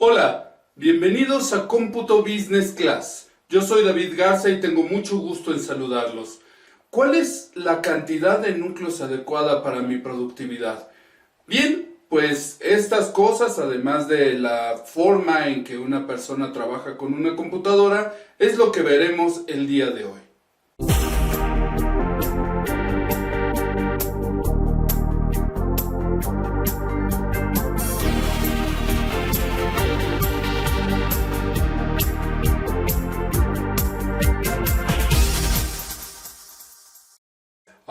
Hola, bienvenidos a Cómputo Business Class. Yo soy David Garza y tengo mucho gusto en saludarlos. ¿Cuál es la cantidad de núcleos adecuada para mi productividad? Bien, pues estas cosas, además de la forma en que una persona trabaja con una computadora, es lo que veremos el día de hoy.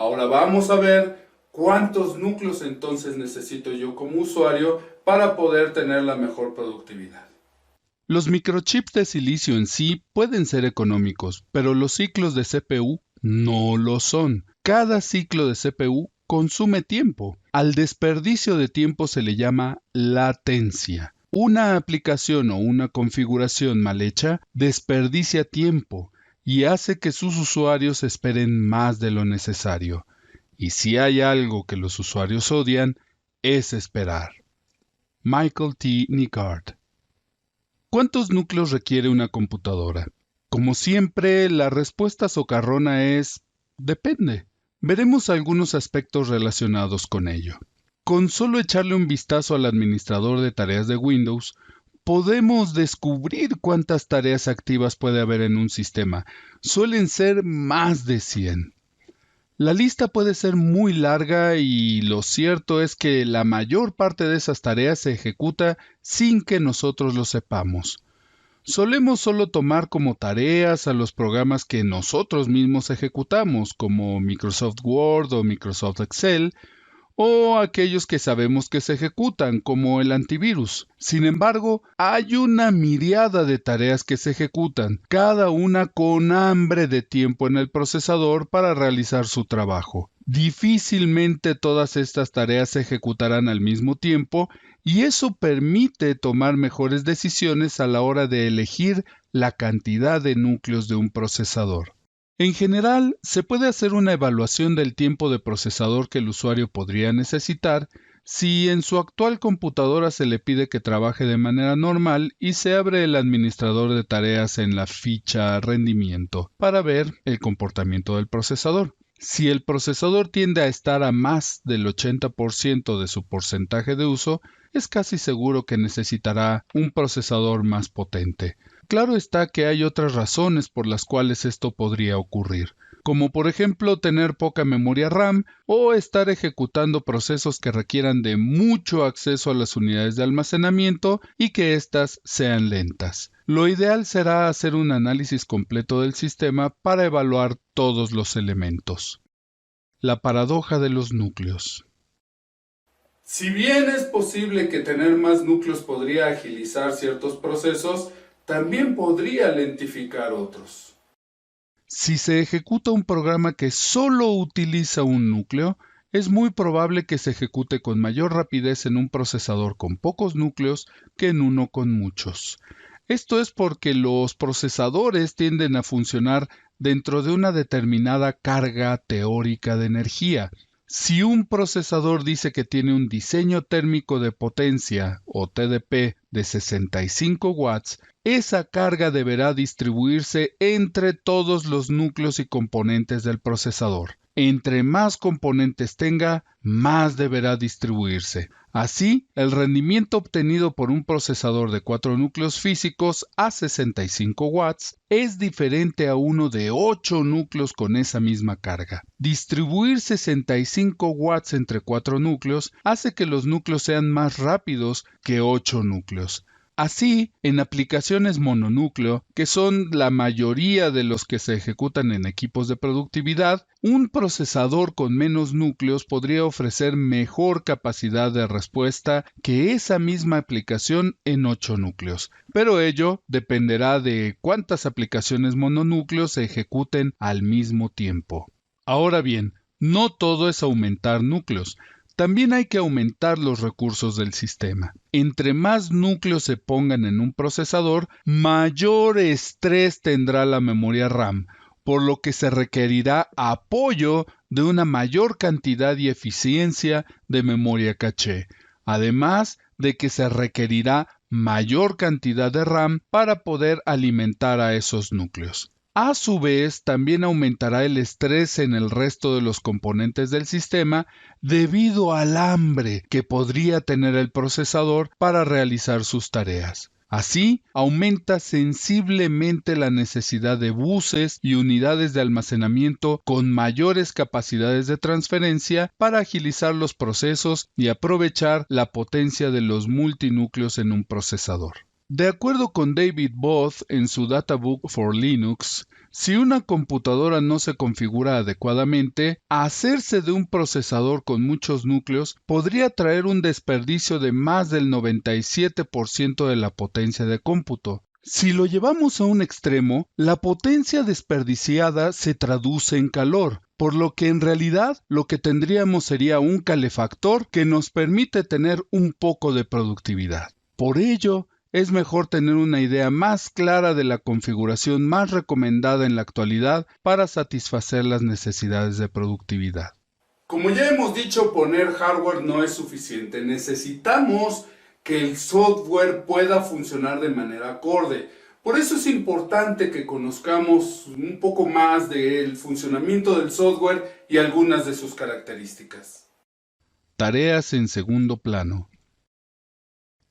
Ahora vamos a ver cuántos núcleos entonces necesito yo como usuario para poder tener la mejor productividad. Los microchips de silicio en sí pueden ser económicos, pero los ciclos de CPU no lo son. Cada ciclo de CPU consume tiempo. Al desperdicio de tiempo se le llama latencia. Una aplicación o una configuración mal hecha desperdicia tiempo y hace que sus usuarios esperen más de lo necesario. Y si hay algo que los usuarios odian, es esperar. Michael T. Nygaard. ¿Cuántos núcleos requiere una computadora? Como siempre, la respuesta socarrona es depende. Veremos algunos aspectos relacionados con ello. Con solo echarle un vistazo al administrador de tareas de Windows, podemos descubrir cuántas tareas activas puede haber en un sistema. Suelen ser más de 100. La lista puede ser muy larga y lo cierto es que la mayor parte de esas tareas se ejecuta sin que nosotros lo sepamos. Solemos solo tomar como tareas a los programas que nosotros mismos ejecutamos, como Microsoft Word o Microsoft Excel, o aquellos que sabemos que se ejecutan, como el antivirus. Sin embargo, hay una miriada de tareas que se ejecutan, cada una con hambre de tiempo en el procesador para realizar su trabajo. Difícilmente todas estas tareas se ejecutarán al mismo tiempo y eso permite tomar mejores decisiones a la hora de elegir la cantidad de núcleos de un procesador. En general, se puede hacer una evaluación del tiempo de procesador que el usuario podría necesitar si en su actual computadora se le pide que trabaje de manera normal y se abre el administrador de tareas en la ficha rendimiento para ver el comportamiento del procesador. Si el procesador tiende a estar a más del 80% de su porcentaje de uso, es casi seguro que necesitará un procesador más potente. Claro está que hay otras razones por las cuales esto podría ocurrir, como por ejemplo tener poca memoria RAM o estar ejecutando procesos que requieran de mucho acceso a las unidades de almacenamiento y que éstas sean lentas. Lo ideal será hacer un análisis completo del sistema para evaluar todos los elementos. La paradoja de los núcleos. Si bien es posible que tener más núcleos podría agilizar ciertos procesos, también podría lentificar otros. Si se ejecuta un programa que solo utiliza un núcleo, es muy probable que se ejecute con mayor rapidez en un procesador con pocos núcleos que en uno con muchos. Esto es porque los procesadores tienden a funcionar dentro de una determinada carga teórica de energía. Si un procesador dice que tiene un diseño térmico de potencia, o TDP, de 65 watts, esa carga deberá distribuirse entre todos los núcleos y componentes del procesador. Entre más componentes tenga, más deberá distribuirse. Así, el rendimiento obtenido por un procesador de 4 núcleos físicos a 65 watts es diferente a uno de 8 núcleos con esa misma carga. Distribuir 65 watts entre 4 núcleos hace que los núcleos sean más rápidos que 8 núcleos. Así, en aplicaciones mononúcleo, que son la mayoría de los que se ejecutan en equipos de productividad, un procesador con menos núcleos podría ofrecer mejor capacidad de respuesta que esa misma aplicación en 8 núcleos. Pero ello dependerá de cuántas aplicaciones mononúcleo se ejecuten al mismo tiempo. Ahora bien, no todo es aumentar núcleos. También hay que aumentar los recursos del sistema. Entre más núcleos se pongan en un procesador, mayor estrés tendrá la memoria RAM, por lo que se requerirá apoyo de una mayor cantidad y eficiencia de memoria caché, además de que se requerirá mayor cantidad de RAM para poder alimentar a esos núcleos. A su vez, también aumentará el estrés en el resto de los componentes del sistema debido al hambre que podría tener el procesador para realizar sus tareas. Así, aumenta sensiblemente la necesidad de buses y unidades de almacenamiento con mayores capacidades de transferencia para agilizar los procesos y aprovechar la potencia de los multinúcleos en un procesador. De acuerdo con David Both en su Databook for Linux, si una computadora no se configura adecuadamente, hacerse de un procesador con muchos núcleos podría traer un desperdicio de más del 97% de la potencia de cómputo. Si lo llevamos a un extremo, la potencia desperdiciada se traduce en calor, por lo que en realidad lo que tendríamos sería un calefactor que nos permite tener un poco de productividad. Por ello, es mejor tener una idea más clara de la configuración más recomendada en la actualidad para satisfacer las necesidades de productividad. Como ya hemos dicho, poner hardware no es suficiente. Necesitamos que el software pueda funcionar de manera acorde. Por eso es importante que conozcamos un poco más del funcionamiento del software y algunas de sus características. Tareas en segundo plano.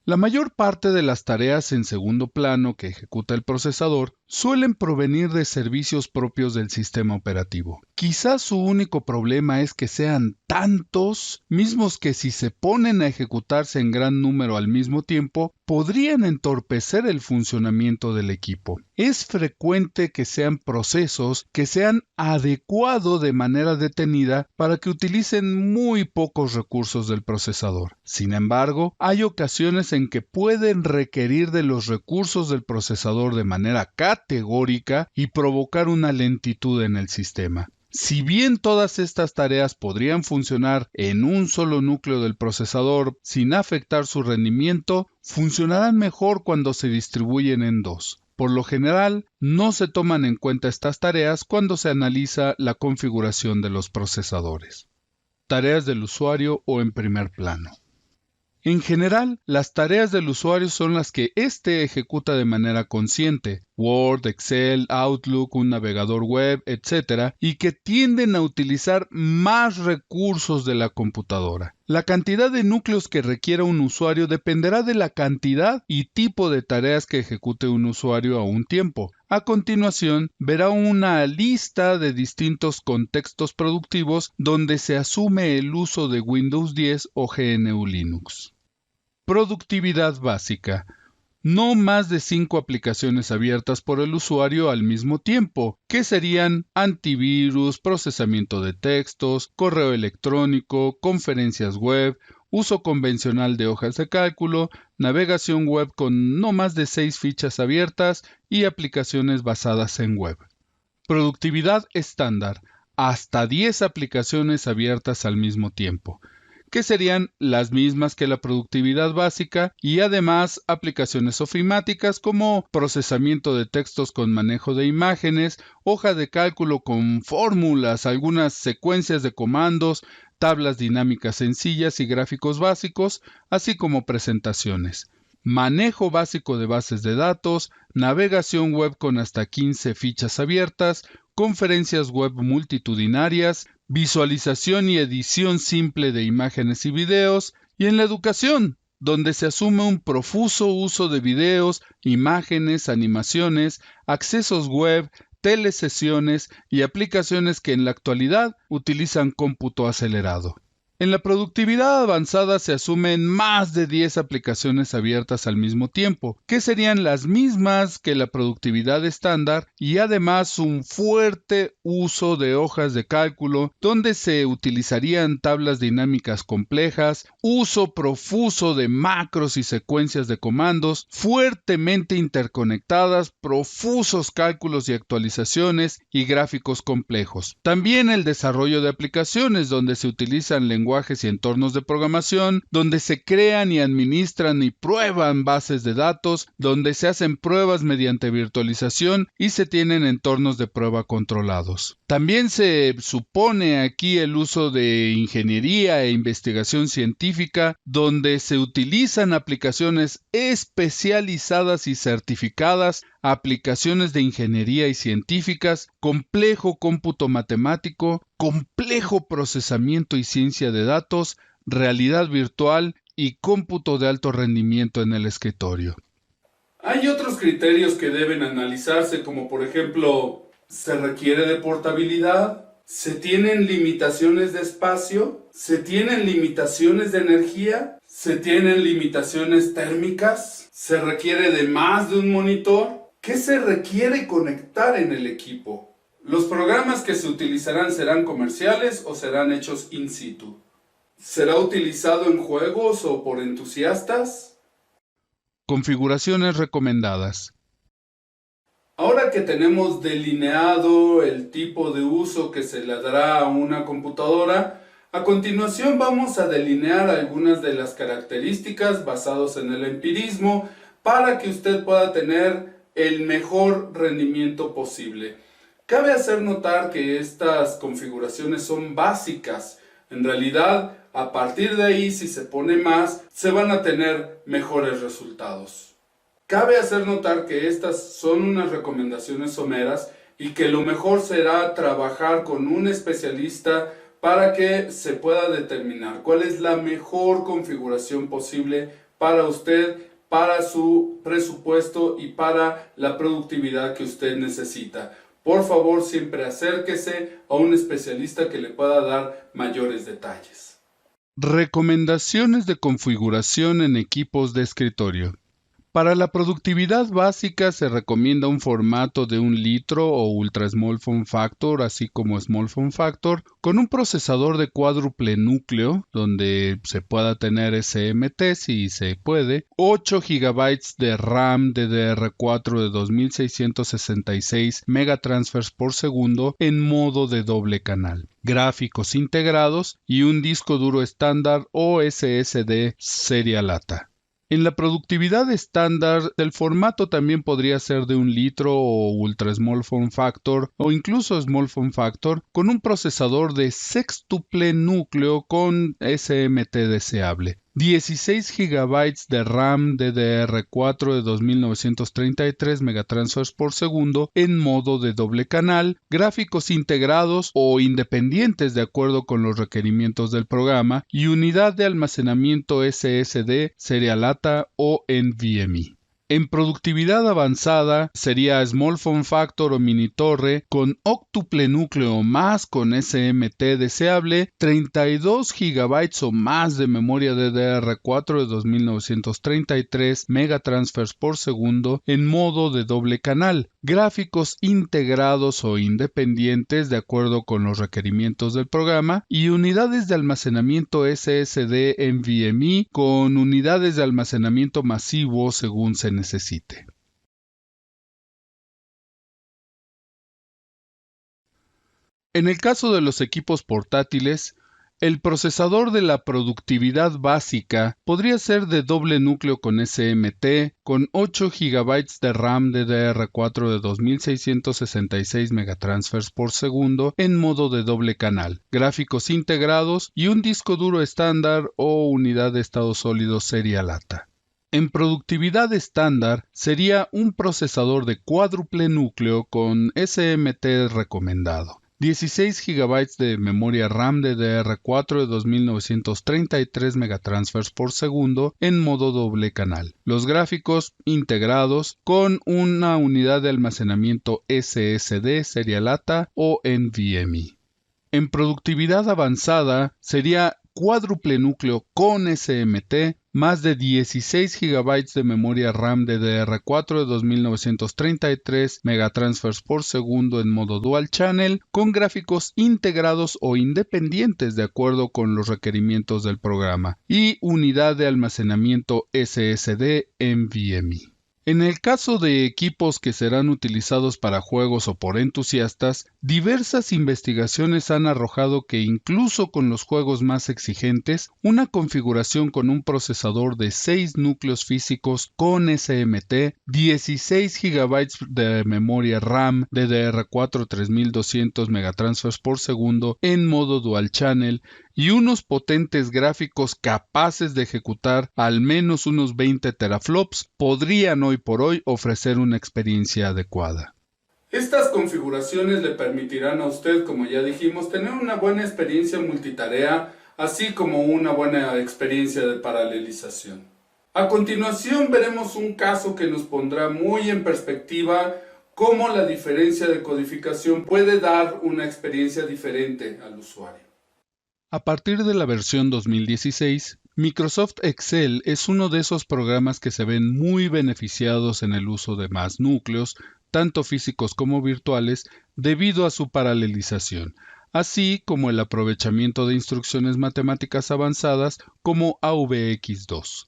La mayor parte de las tareas en segundo plano que ejecuta el procesador suelen provenir de servicios propios del sistema operativo. Quizás su único problema es que sean tantos, mismos que si se ponen a ejecutarse en gran número al mismo tiempo, podrían entorpecer el funcionamiento del equipo. Es frecuente que sean procesos que se han adecuado de manera detenida para que utilicen muy pocos recursos del procesador. Sin embargo, hay ocasiones en que pueden requerir de los recursos del procesador de manera categórica y provocar una lentitud en el sistema. Si bien todas estas tareas podrían funcionar en un solo núcleo del procesador sin afectar su rendimiento, funcionarán mejor cuando se distribuyen en dos. Por lo general, no se toman en cuenta estas tareas cuando se analiza la configuración de los procesadores. Tareas del usuario o en primer plano. En general, las tareas del usuario son las que éste ejecuta de manera consciente, Word, Excel, Outlook, un navegador web, etc., y que tienden a utilizar más recursos de la computadora. La cantidad de núcleos que requiera un usuario dependerá de la cantidad y tipo de tareas que ejecute un usuario a un tiempo. A continuación, verá una lista de distintos contextos productivos donde se asume el uso de Windows 10 o GNU Linux. Productividad básica. No más de 5 aplicaciones abiertas por el usuario al mismo tiempo, que serían antivirus, procesamiento de textos, correo electrónico, conferencias web, uso convencional de hojas de cálculo, navegación web con no más de 6 fichas abiertas y aplicaciones basadas en web. Productividad estándar. Hasta 10 aplicaciones abiertas al mismo tiempo, que serían las mismas que la productividad básica y además aplicaciones ofimáticas como procesamiento de textos con manejo de imágenes, hoja de cálculo con fórmulas, algunas secuencias de comandos, tablas dinámicas sencillas y gráficos básicos, así como presentaciones. Manejo básico de bases de datos, navegación web con hasta 15 fichas abiertas, conferencias web multitudinarias, visualización y edición simple de imágenes y videos, y en la educación, donde se asume un profuso uso de videos, imágenes, animaciones, accesos web, telesesiones y aplicaciones que en la actualidad utilizan cómputo acelerado. En la productividad avanzada se asumen más de 10 aplicaciones abiertas al mismo tiempo, que serían las mismas que la productividad estándar y además un fuerte uso de hojas de cálculo donde se utilizarían tablas dinámicas complejas, uso profuso de macros y secuencias de comandos, fuertemente interconectadas, profusos cálculos y actualizaciones y gráficos complejos. También el desarrollo de aplicaciones donde se utilizan lenguajes lenguajes y entornos de programación, donde se crean y administran y prueban bases de datos, donde se hacen pruebas mediante virtualización y se tienen entornos de prueba controlados. También se supone aquí el uso de ingeniería e investigación científica, donde se utilizan aplicaciones especializadas y certificadas, aplicaciones de ingeniería y científicas, complejo cómputo matemático, complejo procesamiento y ciencia de datos, realidad virtual y cómputo de alto rendimiento en el escritorio. Hay otros criterios que deben analizarse, como por ejemplo, ¿se requiere de portabilidad? ¿Se tienen limitaciones de espacio? ¿Se tienen limitaciones de energía? ¿Se tienen limitaciones térmicas? ¿Se requiere de más de un monitor? ¿Qué se requiere conectar en el equipo? ¿Los programas que se utilizarán serán comerciales o serán hechos in situ? ¿Será utilizado en juegos o por entusiastas? Configuraciones recomendadas. Ahora que tenemos delineado el tipo de uso que se le dará a una computadora, a continuación vamos a delinear algunas de las características basadas en el empirismo para que usted pueda tener el mejor rendimiento posible. Cabe hacer notar que estas configuraciones son básicas. En realidad, a partir de ahí, si se pone más, se van a tener mejores resultados. Cabe hacer notar que estas son unas recomendaciones someras y que lo mejor será trabajar con un especialista para que se pueda determinar cuál es la mejor configuración posible para usted, para su presupuesto y para la productividad que usted necesita. Por favor, siempre acérquese a un especialista que le pueda dar mayores detalles. Recomendaciones de configuración en equipos de escritorio. Para la productividad básica se recomienda un formato de 1 litro o Ultra Small Form Factor, así como Small Form Factor, con un procesador de cuádruple núcleo, donde se pueda tener SMT si se puede, 8 GB de RAM DDR4 de 2666 megatransfers por segundo en modo de doble canal, gráficos integrados y un disco duro estándar o SSD serial ATA. En la productividad estándar, el formato también podría ser de 1 litro o Ultra Small Form Factor o incluso Small Form Factor con un procesador de sextuple núcleo con SMT deseable. 16 GB de RAM DDR4 de 2933 megatransfers por segundo en modo de doble canal, gráficos integrados o independientes de acuerdo con los requerimientos del programa y unidad de almacenamiento SSD, serial ATA o NVMe. En productividad avanzada sería Small Form Factor o mini torre con octuple núcleo más con SMT deseable, 32 GB o más de memoria DDR4 de 2933 megatransfers por segundo en modo de doble canal, gráficos integrados o independientes de acuerdo con los requerimientos del programa y unidades de almacenamiento SSD NVMe con unidades de almacenamiento masivo según se necesite. En el caso de los equipos portátiles, el procesador de la productividad básica podría ser de doble núcleo con SMT, con 8 GB de RAM DDR4 de 2666 megatransfers por segundo en modo de doble canal, gráficos integrados y un disco duro estándar o unidad de estado sólido serial ATA. En productividad estándar sería un procesador de cuádruple núcleo con SMT recomendado. 16 GB de memoria RAM DDR4 de 2933 megatransfers por segundo en modo doble canal. Los gráficos integrados con una unidad de almacenamiento SSD serial ATA o NVMe. En productividad avanzada sería cuádruple núcleo con SMT, más de 16 GB de memoria RAM DDR4 de 2933 megatransfers por segundo en modo dual channel, con gráficos integrados o independientes de acuerdo con los requerimientos del programa, y unidad de almacenamiento SSD NVMe. En el caso de equipos que serán utilizados para juegos o por entusiastas, diversas investigaciones han arrojado que incluso con los juegos más exigentes, una configuración con un procesador de 6 núcleos físicos con SMT, 16 GB de memoria RAM DDR4 3200 megatransfers por segundo en modo dual channel y unos potentes gráficos capaces de ejecutar al menos unos 20 teraflops podrían hoy por hoy ofrecer una experiencia adecuada. Estas configuraciones le permitirán a usted, como ya dijimos, tener una buena experiencia multitarea, así como una buena experiencia de paralelización. A continuación veremos un caso que nos pondrá muy en perspectiva cómo la diferencia de codificación puede dar una experiencia diferente al usuario. A partir de la versión 2016, Microsoft Excel es uno de esos programas que se ven muy beneficiados en el uso de más núcleos, tanto físicos como virtuales, debido a su paralelización, así como el aprovechamiento de instrucciones matemáticas avanzadas como AVX2.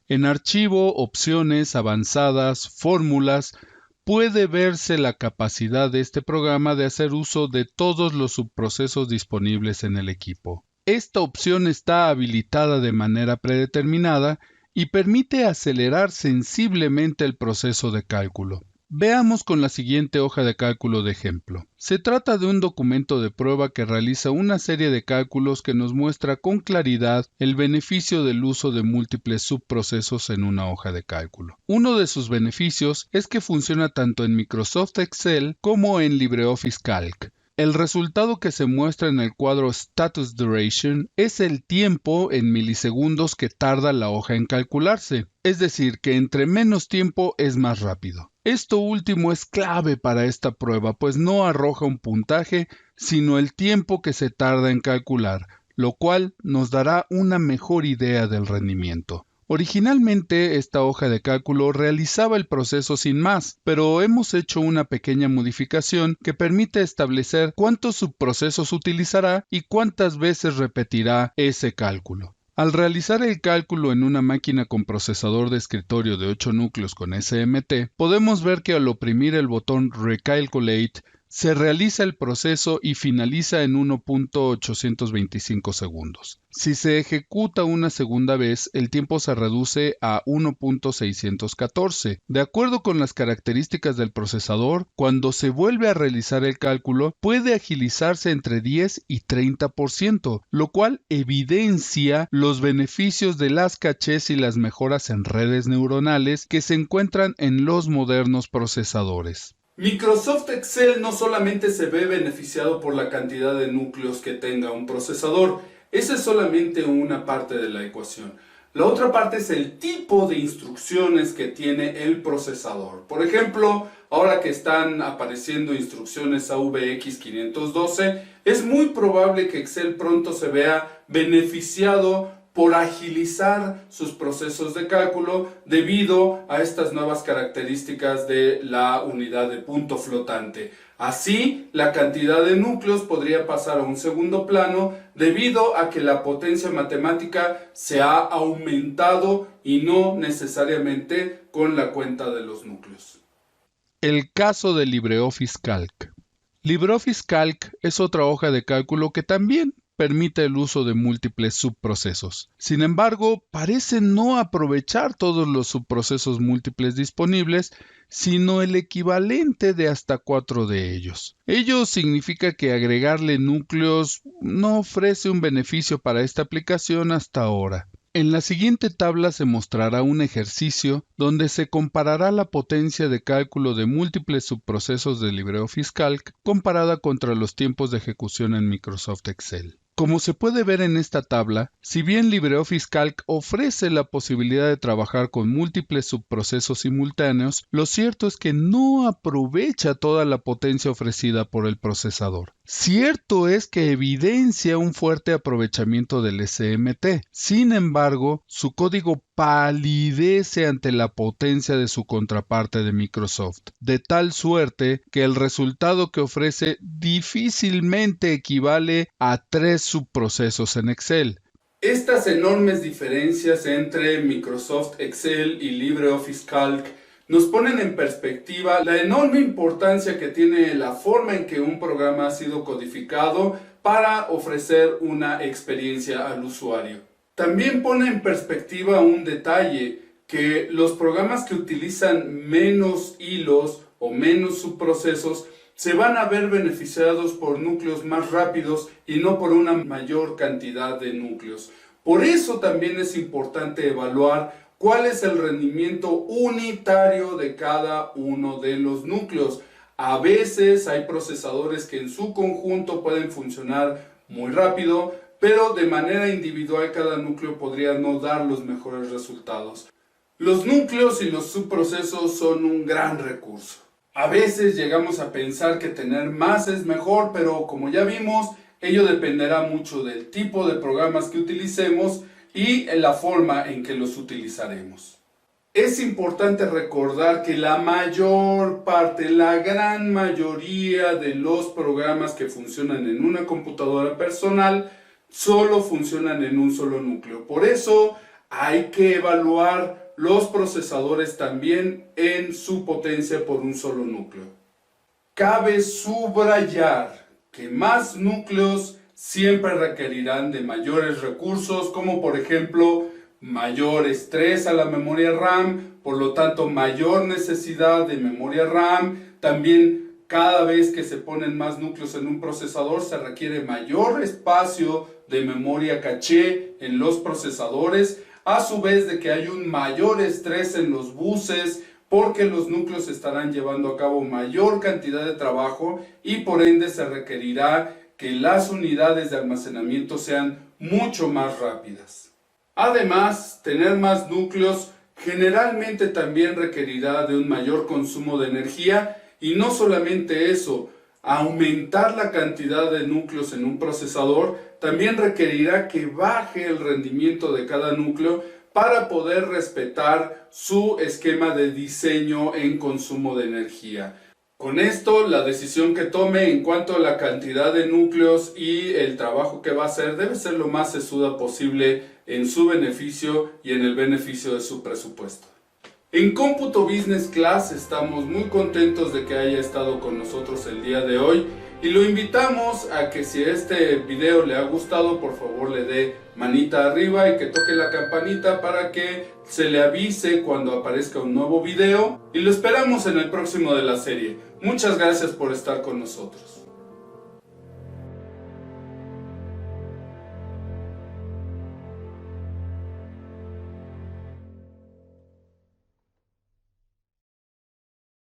En archivo, opciones, avanzadas, fórmulas, puede verse la capacidad de este programa de hacer uso de todos los subprocesos disponibles en el equipo. Esta opción está habilitada de manera predeterminada y permite acelerar sensiblemente el proceso de cálculo. Veamos con la siguiente hoja de cálculo de ejemplo. Se trata de un documento de prueba que realiza una serie de cálculos que nos muestra con claridad el beneficio del uso de múltiples subprocesos en una hoja de cálculo. Uno de sus beneficios es que funciona tanto en Microsoft Excel como en LibreOffice Calc. El resultado que se muestra en el cuadro Status Duration es el tiempo en milisegundos que tarda la hoja en calcularse, es decir, que entre menos tiempo es más rápido. Esto último es clave para esta prueba, pues no arroja un puntaje, sino el tiempo que se tarda en calcular, lo cual nos dará una mejor idea del rendimiento. Originalmente, esta hoja de cálculo realizaba el proceso sin más, pero hemos hecho una pequeña modificación que permite establecer cuántos subprocesos utilizará y cuántas veces repetirá ese cálculo. Al realizar el cálculo en una máquina con procesador de escritorio de 8 núcleos con SMT, podemos ver que al oprimir el botón Recalculate, se realiza el proceso y finaliza en 1.825 segundos. Si se ejecuta una segunda vez, el tiempo se reduce a 1.614. De acuerdo con las características del procesador, cuando se vuelve a realizar el cálculo, puede agilizarse entre 10 y 30%, lo cual evidencia los beneficios de las cachés y las mejoras en redes neuronales que se encuentran en los modernos procesadores. Microsoft Excel no solamente se ve beneficiado por la cantidad de núcleos que tenga un procesador, esa es solamente una parte de la ecuación. La otra parte es el tipo de instrucciones que tiene el procesador. Por ejemplo, ahora que están apareciendo instrucciones AVX512, es muy probable que Excel pronto se vea beneficiado por agilizar sus procesos de cálculo debido a estas nuevas características de la unidad de punto flotante. Así, la cantidad de núcleos podría pasar a un segundo plano debido a que la potencia matemática se ha aumentado y no necesariamente con la cuenta de los núcleos. El caso de LibreOffice Calc. LibreOffice Calc es otra hoja de cálculo que también permite el uso de múltiples subprocesos. Sin embargo, parece no aprovechar todos los subprocesos múltiples disponibles, sino el equivalente de hasta 4 de ellos. Ello significa que agregarle núcleos no ofrece un beneficio para esta aplicación hasta ahora. En la siguiente tabla se mostrará un ejercicio donde se comparará la potencia de cálculo de múltiples subprocesos de LibreOffice Calc comparada contra los tiempos de ejecución en Microsoft Excel. Como se puede ver en esta tabla, si bien LibreOffice Calc ofrece la posibilidad de trabajar con múltiples subprocesos simultáneos, lo cierto es que no aprovecha toda la potencia ofrecida por el procesador. Cierto es que evidencia un fuerte aprovechamiento del SMT. Sin embargo, su código palidece ante la potencia de su contraparte de Microsoft, de tal suerte que el resultado que ofrece difícilmente equivale a 3 subprocesos en Excel. Estas enormes diferencias entre Microsoft Excel y LibreOffice Calc nos ponen en perspectiva la enorme importancia que tiene la forma en que un programa ha sido codificado para ofrecer una experiencia al usuario. También pone en perspectiva un detalle, que los programas que utilizan menos hilos o menos subprocesos se van a ver beneficiados por núcleos más rápidos y no por una mayor cantidad de núcleos. Por eso también es importante evaluar cuál es el rendimiento unitario de cada uno de los núcleos. A veces hay procesadores que en su conjunto pueden funcionar muy rápido, pero de manera individual cada núcleo podría no dar los mejores resultados. Los núcleos y los subprocesos son un gran recurso. A veces llegamos a pensar que tener más es mejor, pero como ya vimos, ello dependerá mucho del tipo de programas que utilicemos y en la forma en que los utilizaremos. Es importante recordar que la mayor parte, la gran mayoría de los programas que funcionan en una computadora personal solo funcionan en un solo núcleo. Por eso hay que evaluar los procesadores también en su potencia por un solo núcleo. Cabe subrayar que más núcleos siempre requerirán de mayores recursos, como por ejemplo mayor estrés a la memoria RAM, por lo tanto mayor necesidad de memoria RAM. También cada vez que se ponen más núcleos en un procesador se requiere mayor espacio de memoria caché en los procesadores, a su vez de que hay un mayor estrés en los buses porque los núcleos estarán llevando a cabo mayor cantidad de trabajo y por ende se requerirá que las unidades de almacenamiento sean mucho más rápidas. Además, tener más núcleos generalmente también requerirá de un mayor consumo de energía y no solamente eso, aumentar la cantidad de núcleos en un procesador también requerirá que baje el rendimiento de cada núcleo para poder respetar su esquema de diseño en consumo de energía. Con esto, la decisión que tome en cuanto a la cantidad de núcleos y el trabajo que va a hacer debe ser lo más sesuda posible en su beneficio y en el beneficio de su presupuesto. En Cómputo Business Class estamos muy contentos de que haya estado con nosotros el día de hoy y lo invitamos a que si este video le ha gustado, por favor le dé manita arriba y que toque la campanita para que se le avise cuando aparezca un nuevo video y lo esperamos en el próximo de la serie. Muchas gracias por estar con nosotros.